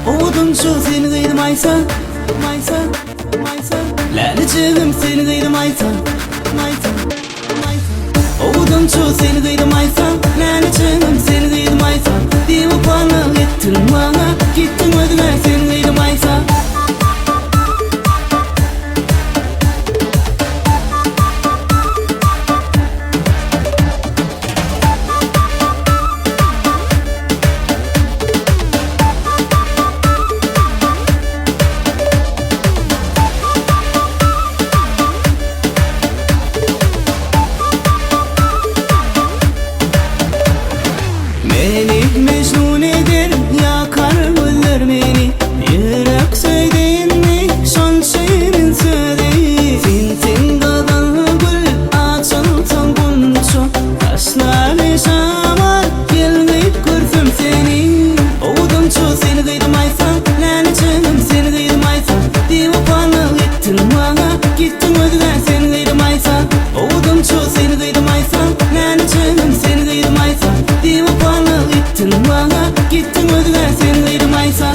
Oğudumcu seni kıydım aysa, maysa, maysa. Lənəcığım seni kıydım aysa, maysa, maysa. Oğudumcu seni kıydım aysa, lənəcığım seni kıydım aysa. Divupanlık ettin bana, gittin ödüne seni kıydım aysa. Beni mecnun eder, yakar güller beni. Yürek söyleyin mi, şan şiirin söyledi. Sinsin kadar gül, açılsan bunço. Taşlar şamar, gelmeyip görsüm seni. Oğudumcu seni kıydım aysa, lənəcığım seni kıydım aysa. Divupanlık ettin bana, gittin ödüne seni kıydım aysa. Oğudumcu seni kıydım aysa, lənəcığım seni kıydım aysa. Divupanlık ettin bana, gittin ödüne seni kıydım aysa.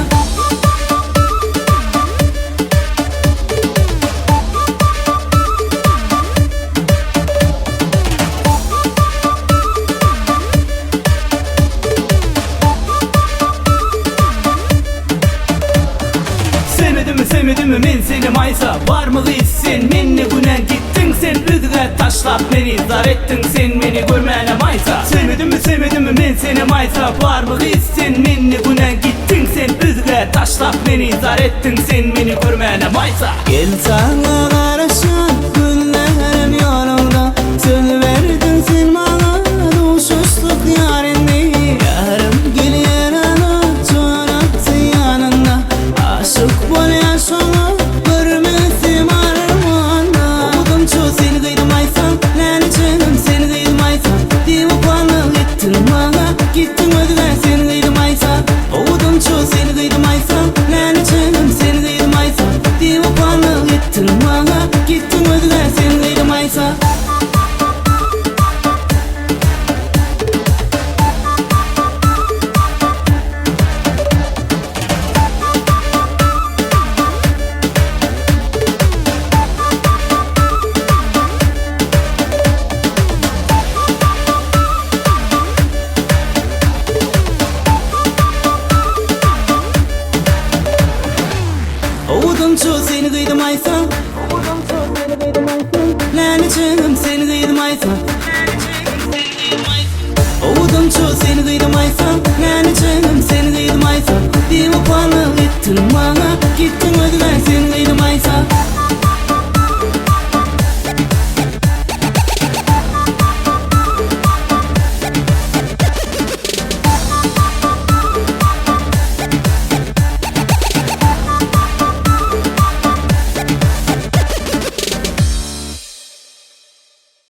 Sevmedim mi men seni maysa. Var mı hissin minni güne gittin sen. Üzüge taşlap beni, zar ettin sen beni görmene maysa. Sevmedim mi men seni maysa. Var mı hissin minni güne gittin sen. Üzüge taşlap beni, zar ettin sen beni görmene maysa. Gel sana karışan günlerim yolunda. Söz verdin sen bana, duşuşluk yarindi. Yarım gelir ana, çoğraktı yanında. Aşık bol yaşama, görmesim armağanda. Oğudumcu seni kıydım aysa, lənəcığım seni kıydım aysa. Divupanlık ettin bana, gittin ödüne seni kıydım aysa. Oğudumcu seni kıydım aysa, lənəcığım seni kıydım aysa. Divupanlık ettin bana, gittin ödüne seni kıydım aysa. Oğudumcu seni kıydım aysa, lənəcığım seni kıydım aysa. Oğudumcu seni kıydım aysa, lənəcığım seni